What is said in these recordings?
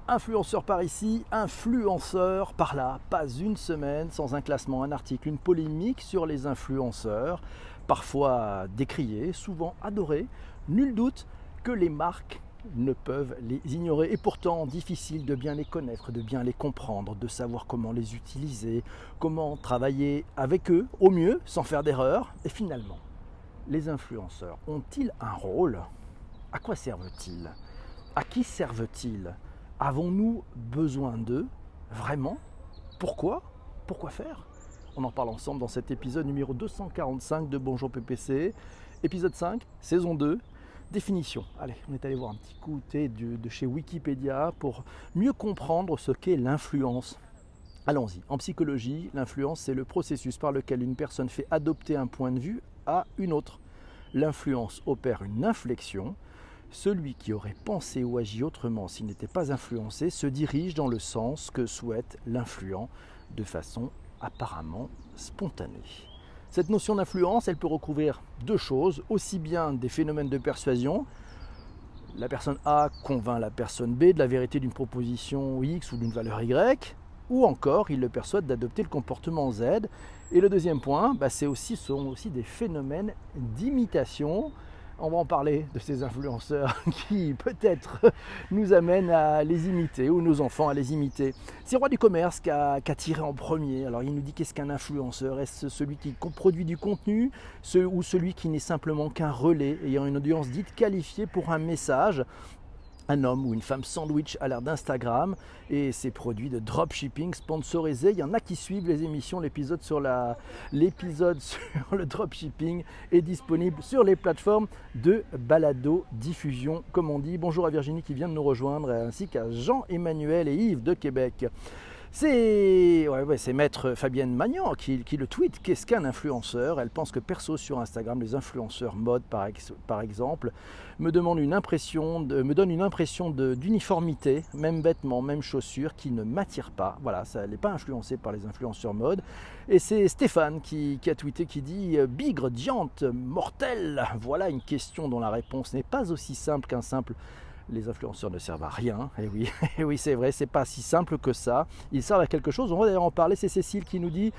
Influenceur par ici, influenceur par là. Pas une semaine sans un classement, un article, une polémique sur les influenceurs, parfois décriés, souvent adorés. Nul doute que les marques ne peuvent les ignorer et pourtant difficile de bien les connaître, de bien les comprendre, de savoir comment les utiliser, comment travailler avec eux au mieux sans faire d'erreur. Et finalement, les influenceurs ont-ils un rôle? À quoi servent-ils? À qui servent-ils? Avons-nous besoin d'eux? Vraiment? Pourquoi? Pourquoi faire? On en parle ensemble dans cet épisode numéro 245 de Bonjour PPC. Épisode 5, saison 2, définition. Allez, on est allé voir un petit coup de chez Wikipédia pour mieux comprendre ce qu'est l'influence. Allons-y. En psychologie, l'influence, c'est le processus par lequel une personne fait adopter un point de vue à une autre. L'influence opère une inflexion. Celui qui aurait pensé ou agi autrement s'il n'était pas influencé se dirige dans le sens que souhaite l'influent de façon apparemment spontanée. Cette notion d'influence, elle peut recouvrir deux choses, aussi bien des phénomènes de persuasion, la personne A convainc la personne B de la vérité d'une proposition X ou d'une valeur Y, ou encore il le persuade d'adopter le comportement Z. Et le deuxième point, sont aussi des phénomènes d'imitation. On va en parler de ces influenceurs qui peut-être nous amènent à les imiter ou nos enfants à les imiter. C'est Roi du commerce qui a tiré en premier. Alors il nous dit qu'est-ce qu'un influenceur? Est-ce celui qui produit du contenu ou celui qui n'est simplement qu'un relais ayant une audience dite qualifiée pour un message? Un homme ou une femme sandwich à l'ère d'Instagram et ses produits de dropshipping sponsorisés. Il y en a qui suivent les émissions. L'épisode sur le dropshipping est disponible sur les plateformes de balado diffusion, comme on dit. Bonjour à Virginie qui vient de nous rejoindre, ainsi qu'à Jean-Emmanuel et Yves de Québec. C'est maître Fabienne Magnan qui le tweet. Qu'est-ce qu'un influenceur? Elle pense que perso sur Instagram, les influenceurs mode par exemple, me donnent une impression d'uniformité, même vêtements, même chaussures, qui ne m'attirent pas. Voilà, ça n'est pas influencé par les influenceurs mode. Et c'est Stéphane qui a tweeté, qui dit « Bigre, diante, mortel ». Voilà une question dont la réponse n'est pas aussi simple qu'un simple les influenceurs ne servent à rien. Et oui, c'est vrai, c'est pas si simple que ça. Ils servent à quelque chose. On va d'ailleurs en parler. C'est Cécile qui nous dit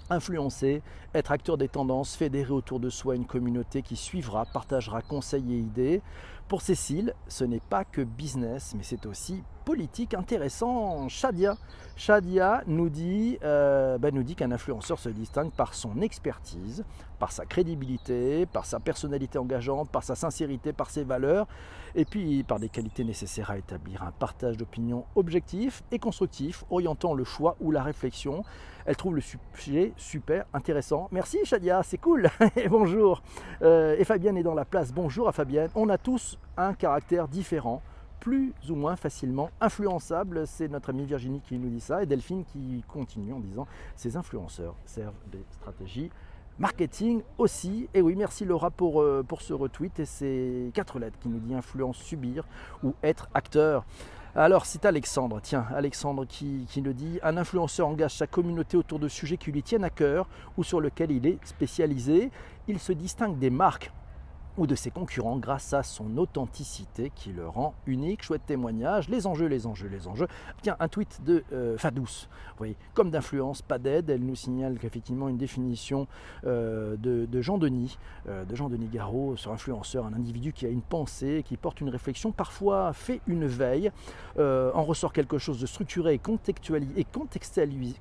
influencer, être acteur des tendances, fédérer autour de soi une communauté qui suivra, partagera conseils et idées. Pour Cécile, ce n'est pas que business, mais c'est aussi politique. Intéressant. Shadia nous dit qu'un influenceur se distingue par son expertise, par sa crédibilité, par sa personnalité engageante, par sa sincérité, par ses valeurs, et puis par des qualités nécessaires à établir un partage d'opinions objectif et constructif, orientant le choix ou la réflexion. Elle trouve le sujet super intéressant. Merci Shadia, c'est cool. Et bonjour. Et Fabienne est dans la place. Bonjour à Fabienne. On a tous un caractère différent, plus ou moins facilement influençable. C'est notre amie Virginie qui nous dit ça, et Delphine qui continue en disant ces influenceurs servent des stratégies marketing aussi. Et oui, merci Laura pour ce retweet et ces 4 lettres qui nous dit influence, subir ou être acteur. Alors c'est Alexandre qui le dit. Un influenceur engage sa communauté autour de sujets qui lui tiennent à cœur ou sur lesquels il est spécialisé. Il se distingue des marques ou de ses concurrents grâce à son authenticité qui le rend unique. Chouette témoignage, les enjeux. Tiens, un tweet de Fadous, oui, comme d'influence, pas d'aide. Elle nous signale qu'effectivement une définition de Jean-Denis Garot sur influenceur, un individu qui a une pensée, qui porte une réflexion, parfois fait une veille, en ressort quelque chose de structuré et contextualisé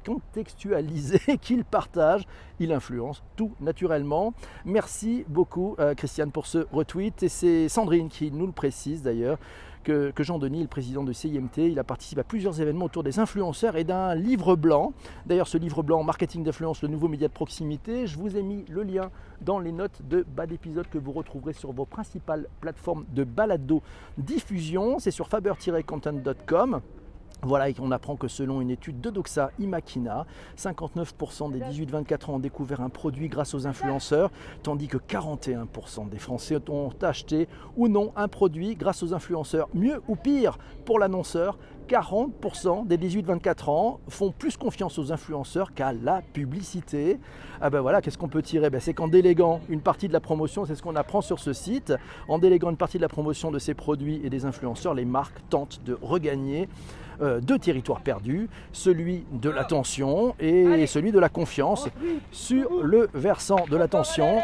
qu'il partage, il influence tout naturellement. Merci beaucoup Christiane pour ce retweet, et c'est Sandrine qui nous le précise d'ailleurs que Jean-Denis, le président de CIMT, il a participé à plusieurs événements autour des influenceurs et d'un livre blanc. D'ailleurs ce livre blanc, Marketing d'influence, le nouveau média de proximité, je vous ai mis le lien dans les notes de bas d'épisode que vous retrouverez sur vos principales plateformes de balado diffusion. C'est sur faber-content.com. Voilà, et on apprend que selon une étude de Doxa Imakina, 59% des 18-24 ans ont découvert un produit grâce aux influenceurs, tandis que 41% des Français ont acheté ou non un produit grâce aux influenceurs. Mieux ou pire pour l'annonceur, 40% des 18-24 ans font plus confiance aux influenceurs qu'à la publicité. Ah ben voilà, qu'est-ce qu'on peut tirer? C'est qu'en déléguant une partie de la promotion, c'est ce qu'on apprend sur ce site, en déléguant une partie de la promotion de ces produits et des influenceurs, les marques tentent de regagner deux territoires perdus, celui de l'attention et celui de la confiance. Sur le versant de l'attention,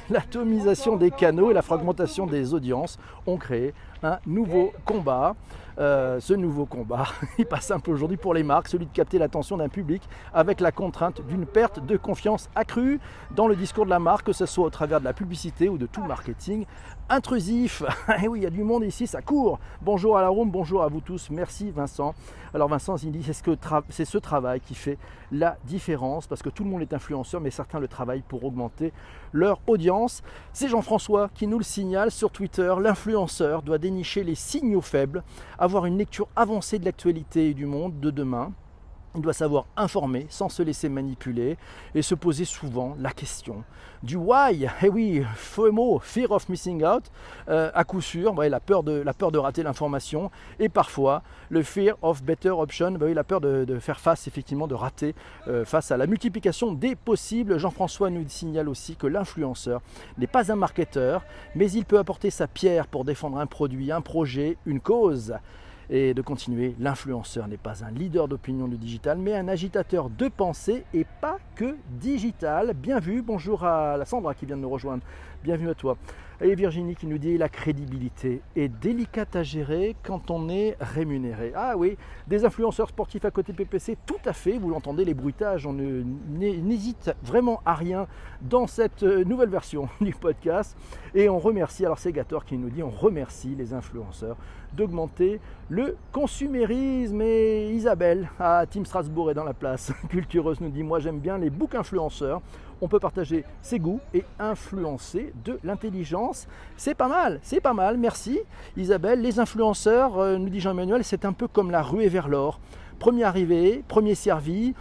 l'atomisation des canaux et la fragmentation des audiences ont créé un nouveau combat. Ce nouveau combat, il passe simple aujourd'hui pour les marques, celui de capter l'attention d'un public avec la contrainte d'une perte de confiance accrue dans le discours de la marque, que ce soit au travers de la publicité ou de tout marketing intrusif. Et oui, il y a du monde ici, ça court. Bonjour à la room, bonjour à vous tous, merci Vincent. Alors Vincent, il dit c'est ce travail qui fait la différence, parce que tout le monde est influenceur, mais certains le travaillent pour augmenter leur audience. C'est Jean-François qui nous le signale sur Twitter. L'influenceur doit dénicher les signaux faibles, avoir une lecture avancée de l'actualité et du monde de demain. Il doit savoir informer sans se laisser manipuler et se poser souvent la question du why. Eh oui, FOMO, Fear of Missing Out, à coup sûr, la peur de rater l'information, et parfois le Fear of Better Option, la peur de faire face, effectivement, de rater face à la multiplication des possibles. Jean-François nous signale aussi que l'influenceur n'est pas un marketeur, mais il peut apporter sa pierre pour défendre un produit, un projet, une cause. Et de continuer, l'influenceur n'est pas un leader d'opinion du digital, mais un agitateur de pensée et pas que digital. Bien vu, bonjour à la Sandra qui vient de nous rejoindre, bienvenue à toi. Et Virginie qui nous dit la crédibilité est délicate à gérer quand on est rémunéré. Ah oui, des influenceurs sportifs à côté de PPC, tout à fait, vous l'entendez, les bruitages, on n'hésite vraiment à rien dans cette nouvelle version du podcast. Et on remercie, alors c'est Gator qui nous dit, on remercie les influenceurs d'augmenter le consumérisme. Et Isabelle à Team Strasbourg est dans la place. Cultureuse nous dit, moi j'aime bien les books influenceurs. On peut partager ses goûts et influencer de l'intelligence. C'est pas mal, merci Isabelle. Les influenceurs, nous dit Jean-Emmanuel, c'est un peu comme la ruée vers l'or. Premier arrivé, premier servi,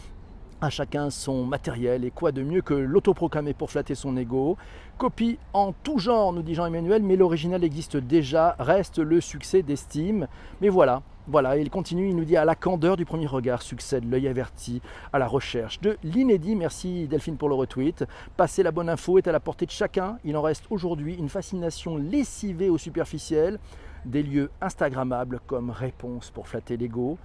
à chacun son matériel, et quoi de mieux que l'autoproclamé pour flatter son ego. Copie en tout genre, nous dit Jean-Emmanuel, mais l'original existe déjà, reste le succès d'estime. Mais voilà, il continue, il nous dit à la candeur du premier regard succède l'œil averti, à la recherche de l'inédit. Merci Delphine pour le retweet. Passer la bonne info est à la portée de chacun. Il en reste aujourd'hui une fascination lessivée au superficiel, des lieux instagrammables comme réponse pour flatter l'ego.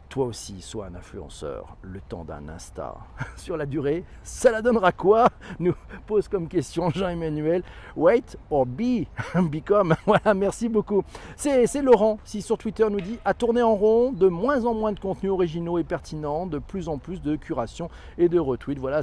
Toi aussi, sois un influenceur, le temps d'un Insta. Sur la durée, ça la donnera quoi? Nous pose comme question Jean-Emmanuel. Wait or be, become. Voilà, merci beaucoup. C'est Laurent, si sur Twitter nous dit à tourner en rond, de moins en moins de contenus originaux et pertinents, de plus en plus de curation et de retweets. Voilà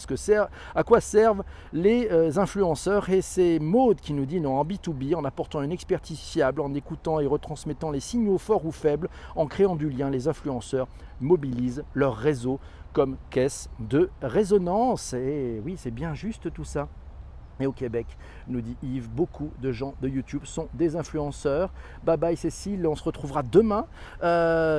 à quoi servent les influenceurs. Et c'est Maud qui nous dit non, en B2B, en apportant une expertise fiable, en écoutant et retransmettant les signaux forts ou faibles, en créant du lien, les influenceurs mobilisent leur réseau comme caisse de résonance. Et oui, c'est bien juste tout ça. Et au Québec, nous dit Yves, beaucoup de gens de YouTube sont des influenceurs. Bye bye Cécile, on se retrouvera demain.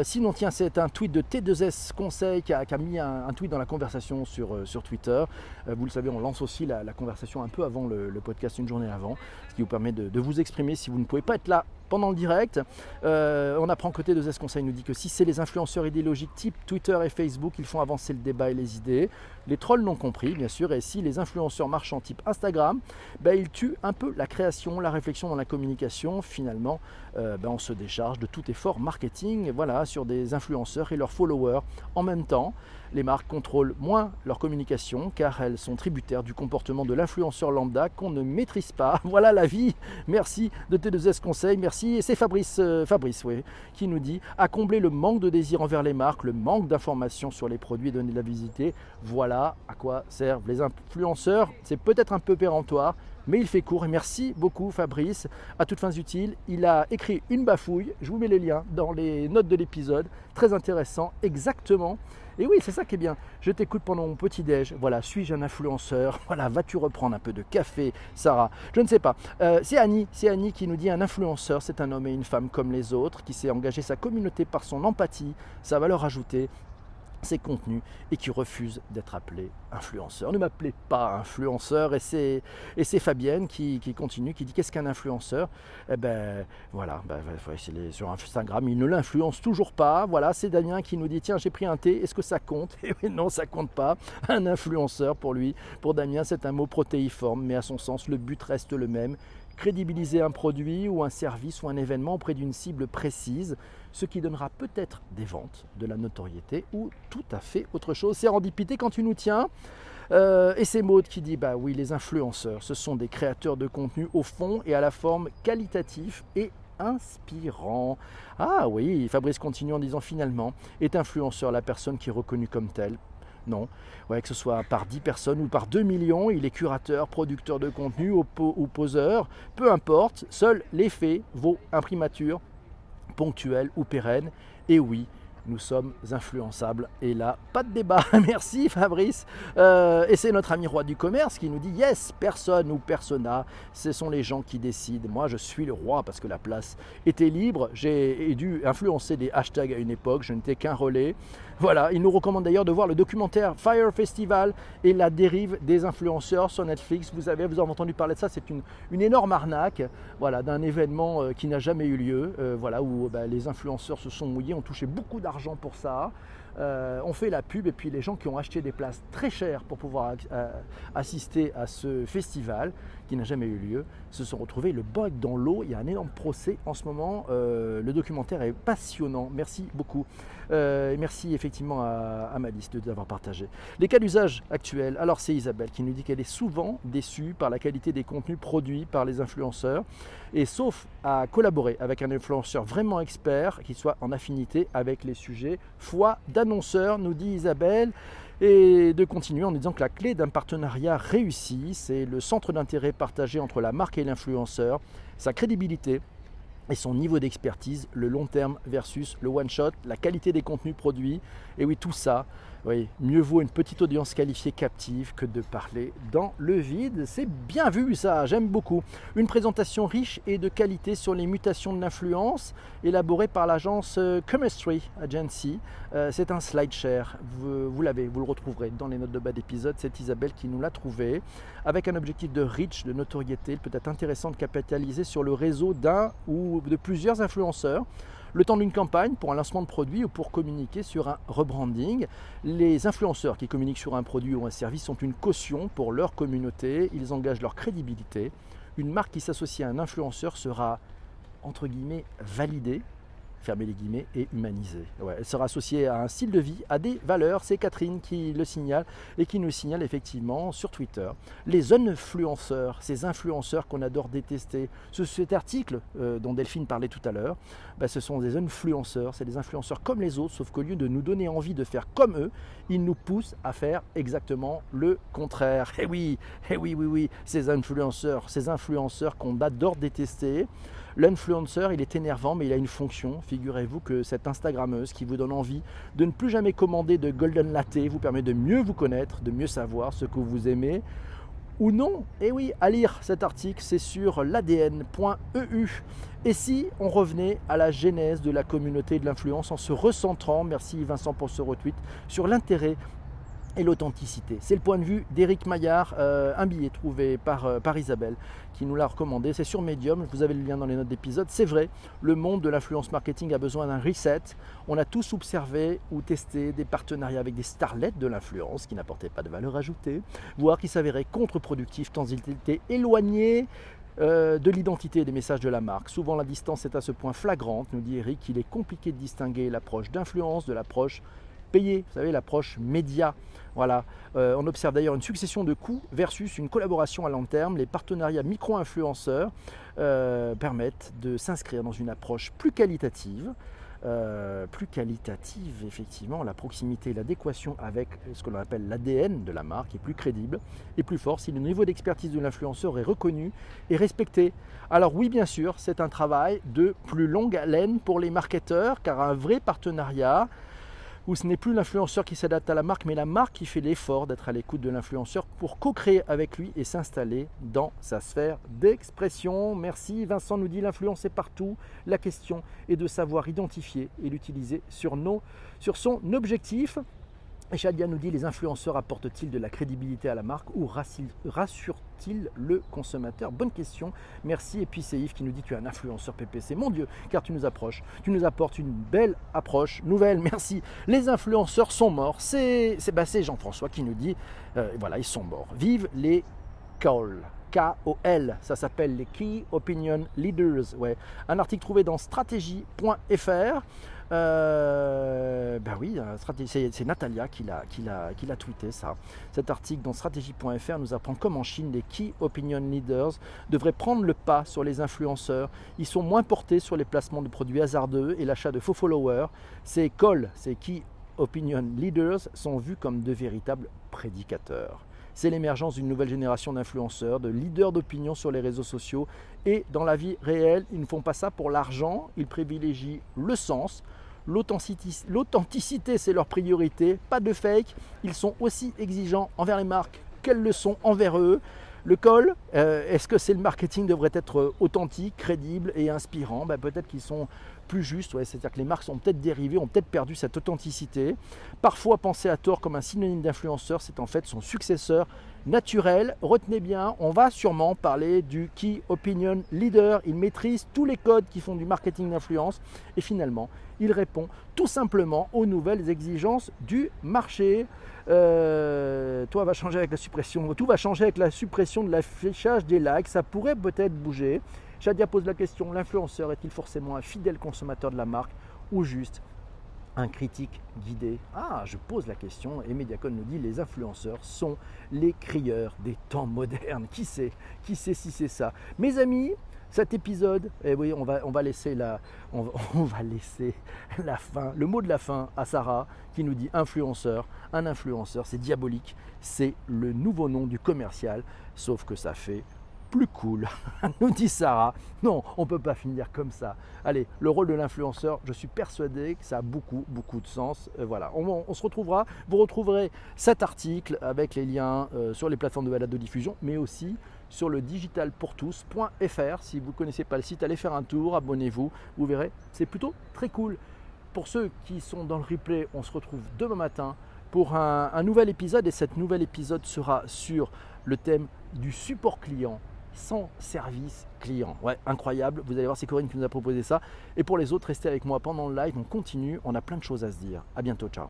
Sinon, tiens, c'est un tweet de T2S Conseil qui a mis un tweet dans la conversation sur Twitter. Vous le savez, on lance aussi la conversation un peu avant le podcast, une journée avant, ce qui vous permet de vous exprimer si vous ne pouvez pas être là pendant le direct. On apprend que T2S Conseil nous dit que si c'est les influenceurs idéologiques type Twitter et Facebook, ils font avancer le débat et les idées. Les trolls l'ont compris, bien sûr, et si les influenceurs marchands type Instagram, ils tuent un peu la création, la réflexion dans la communication. Finalement, on se décharge de tout effort marketing, voilà, sur des influenceurs et leurs followers. En même temps, les marques contrôlent moins leur communication car elles sont tributaires du comportement de l'influenceur lambda qu'on ne maîtrise pas. Voilà la vie. Merci de T2S Conseil, merci. Et c'est Fabrice qui nous dit à combler le manque de désir envers les marques, le manque d'informations sur les produits et donner de la visibilité. Voilà à quoi servent les influenceurs. C'est peut-être un peu péremptoire, mais il fait court. Et merci beaucoup Fabrice. À toutes fins utiles, il a écrit une bafouille. Je vous mets les liens dans les notes de l'épisode. Très intéressant, exactement. Et oui, c'est ça qui est bien. Je t'écoute pendant mon petit-déj. Voilà, suis-je un influenceur? Voilà, vas-tu reprendre un peu de café, Sarah? Je ne sais pas. C'est Annie qui nous dit un influenceur, c'est un homme et une femme comme les autres, qui sait engager sa communauté par son empathie, sa valeur ajoutée, ses contenus et qui refuse d'être appelé influenceur. Ne m'appelez pas influenceur. Et c'est Fabienne qui continue, qui dit qu'est-ce qu'un influenceur? Eh ben voilà, sur Instagram, il ne l'influence toujours pas. Voilà, c'est Damien qui nous dit tiens, j'ai pris un thé, est-ce que ça compte? Et oui, non, ça compte pas. Un influenceur pour lui, pour Damien, c'est un mot protéiforme, mais à son sens, le but reste le même. Crédibiliser un produit ou un service ou un événement auprès d'une cible précise, ce qui donnera peut-être des ventes, de la notoriété ou tout à fait autre chose. C'est Serendipité quand tu nous tiens. Et c'est Maud qui dit bah oui, les influenceurs, ce sont des créateurs de contenu au fond et à la forme qualitatif et inspirant. Ah oui, Fabrice continue en disant finalement, est influenceur la personne qui est reconnue comme telle? Non, ouais, que ce soit par 10 personnes ou par 2 millions, il est curateur, producteur de contenu ou poseur, peu importe, seul l'effet vaut imprimature, ponctuelle ou pérenne. Et oui, nous sommes influençables. Et là, pas de débat. Merci Fabrice. Et c'est notre ami roi du commerce qui nous dit yes, personne ou persona, ce sont les gens qui décident. Moi, je suis le roi parce que la place était libre. J'ai dû influencer des hashtags à une époque. Je n'étais qu'un relais. Voilà, il nous recommande d'ailleurs de voir le documentaire Fire Festival et la dérive des influenceurs sur Netflix. Vous avez entendu parler de ça, c'est une énorme arnaque, voilà, d'un événement qui n'a jamais eu lieu, voilà, où les influenceurs se sont mouillés, ont touché beaucoup d'argent pour ça. On fait la pub et puis les gens qui ont acheté des places très chères pour pouvoir assister à ce festival qui n'a jamais eu lieu se sont retrouvés le bec dans l'eau. Il y a un énorme procès en ce moment. Le documentaire est passionnant. Merci beaucoup. Merci effectivement à Malice de l'avoir partagé. Les cas d'usage actuels. Alors c'est Isabelle qui nous dit qu'elle est souvent déçue par la qualité des contenus produits par les influenceurs. Et sauf à collaborer avec un influenceur vraiment expert qui soit en affinité avec les sujets, foi d'annonceur, nous dit Isabelle. Et de continuer en disant que la clé d'un partenariat réussi, c'est le centre d'intérêt partagé entre la marque et l'influenceur, sa crédibilité et son niveau d'expertise, le long terme versus le one shot, la qualité des contenus produits. Et oui, tout ça, oui, mieux vaut une petite audience qualifiée captive que de parler dans le vide. C'est bien vu ça, j'aime beaucoup. Une présentation riche et de qualité sur les mutations de l'influence, élaborée par l'agence Chemistry Agency. C'est un slide share, vous le retrouverez dans les notes de bas d'épisode. C'est Isabelle qui nous l'a trouvé. Avec un objectif de reach, de notoriété, il peut être intéressant de capitaliser sur le réseau d'un ou de plusieurs influenceurs le temps d'une campagne pour un lancement de produit ou pour communiquer sur un rebranding. Les influenceurs qui communiquent sur un produit ou un service sont une caution pour leur communauté, ils engagent leur crédibilité. Une marque qui s'associe à un influenceur sera entre guillemets validée, fermez les guillemets, et humanisée. Ouais, elle sera associée à un style de vie, à des valeurs. C'est Catherine qui le signale et qui nous signale effectivement sur Twitter. Les influenceurs, ces influenceurs qu'on adore détester. Cet article dont Delphine parlait tout à l'heure, ce sont des influenceurs, c'est des influenceurs comme les autres, sauf qu'au lieu de nous donner envie de faire comme eux, ils nous poussent à faire exactement le contraire. Et oui, ces influenceurs qu'on adore détester. L'influenceur, il est énervant, mais il a une fonction. Figurez-vous que cette Instagrammeuse qui vous donne envie de ne plus jamais commander de Golden Latte vous permet de mieux vous connaître, de mieux savoir ce que vous aimez ou non. Et oui, à lire cet article, c'est sur l'adn.eu. Et si on revenait à la genèse de la communauté de l'influence en se recentrant, merci Vincent pour ce retweet, sur l'intérêt et l'authenticité. C'est le point de vue d'Éric Maillard, un billet trouvé par Isabelle qui nous l'a recommandé. C'est sur Medium, vous avez le lien dans les notes d'épisode. C'est vrai, le monde de l'influence marketing a besoin d'un reset. On a tous observé ou testé des partenariats avec des starlets de l'influence qui n'apportaient pas de valeur ajoutée, voire qui s'avéraient contre-productifs tant ils étaient éloignés de l'identité et des messages de la marque. Souvent la distance est à ce point flagrante, nous dit Eric, qu'il est compliqué de distinguer l'approche d'influence de l'approche payée, vous savez, l'approche média. Voilà. On observe d'ailleurs une succession de coûts versus une collaboration à long terme. Les partenariats micro-influenceurs permettent de s'inscrire dans une approche plus qualitative, plus qualitative, effectivement, la proximité et l'adéquation avec ce que l'on appelle l'ADN de la marque est plus crédible et plus fort si le niveau d'expertise de l'influenceur est reconnu et respecté. Alors oui, bien sûr, c'est un travail de plus longue haleine pour les marketeurs, car un vrai partenariat où ce n'est plus l'influenceur qui s'adapte à la marque, mais la marque qui fait l'effort d'être à l'écoute de l'influenceur pour co-créer avec lui et s'installer dans sa sphère d'expression. Merci. Vincent nous dit l'influence est partout. La question est de savoir identifier et l'utiliser sur son objectif. Et Shadia nous dit les influenceurs apportent-ils de la crédibilité à la marque ou rassurent-ils le consommateur? Bonne question, merci. Et puis c'est Yves qui nous dit tu es un influenceur PPC. Mon Dieu, car tu nous apportes une belle approche nouvelle, merci. Les influenceurs sont morts. C'est Jean-François qui nous dit voilà, ils sont morts. Vive les KOL. KOL, ça s'appelle les Key Opinion Leaders. Ouais. Un article trouvé dans stratégie.fr. Oui, c'est Natalia qui l'a tweeté ça. Cet article dans stratégie.fr nous apprend comme en Chine, les Key Opinion Leaders devraient prendre le pas sur les influenceurs. Ils sont moins portés sur les placements de produits hasardeux et l'achat de faux followers. Ces KOL, ces Key Opinion Leaders, sont vus comme de véritables prédicateurs. C'est l'émergence d'une nouvelle génération d'influenceurs, de leaders d'opinion sur les réseaux sociaux et dans la vie réelle. Ils ne font pas ça pour l'argent, ils privilégient le sens. L'authenticité, c'est leur priorité, pas de fake. Ils sont aussi exigeants envers les marques qu'elles le sont envers eux. Le call, est-ce que le marketing devrait être authentique, crédible et inspirant? Peut-être qu'ils sont plus justes, c'est-à-dire que les marques sont peut-être dérivées, ont peut-être perdu cette authenticité. Parfois pensé à tort comme un synonyme d'influenceur, c'est en fait son successeur naturel. Retenez bien, on va sûrement parler du Key Opinion Leader. Il maîtrise tous les codes qui font du marketing d'influence et finalement, il répond tout simplement aux nouvelles exigences du marché. Tout va changer avec la suppression de l'affichage des likes. Ça pourrait peut-être bouger. Shadia pose la question, l'influenceur est-il forcément un fidèle consommateur de la marque ou juste un critique guidé? Ah, je pose la question et Mediacon nous dit les influenceurs sont les crieurs des temps modernes. Qui sait si c'est ça? Mes amis, cet épisode, oui, on va laisser la fin, le mot de la fin à Sarah qui nous dit influenceur. Un influenceur, c'est diabolique, c'est le nouveau nom du commercial, sauf que ça fait plus cool, nous dit Sarah. Non, on ne peut pas finir comme ça. Allez, le rôle de l'influenceur, je suis persuadé que ça a beaucoup de sens. Voilà, on se retrouvera. Vous retrouverez cet article avec les liens sur les plateformes de balado-diffusion, mais aussi sur le digitalpourtous.fr. Si vous ne connaissez pas le site, allez faire un tour, abonnez-vous, vous verrez, c'est plutôt très cool. Pour ceux qui sont dans le replay, on se retrouve demain matin pour un nouvel épisode et cet nouvel épisode sera sur le thème du support client sans service client. Ouais, incroyable, vous allez voir, c'est Corinne qui nous a proposé ça. Et pour les autres, restez avec moi pendant le live, on continue, on a plein de choses à se dire. À bientôt, ciao.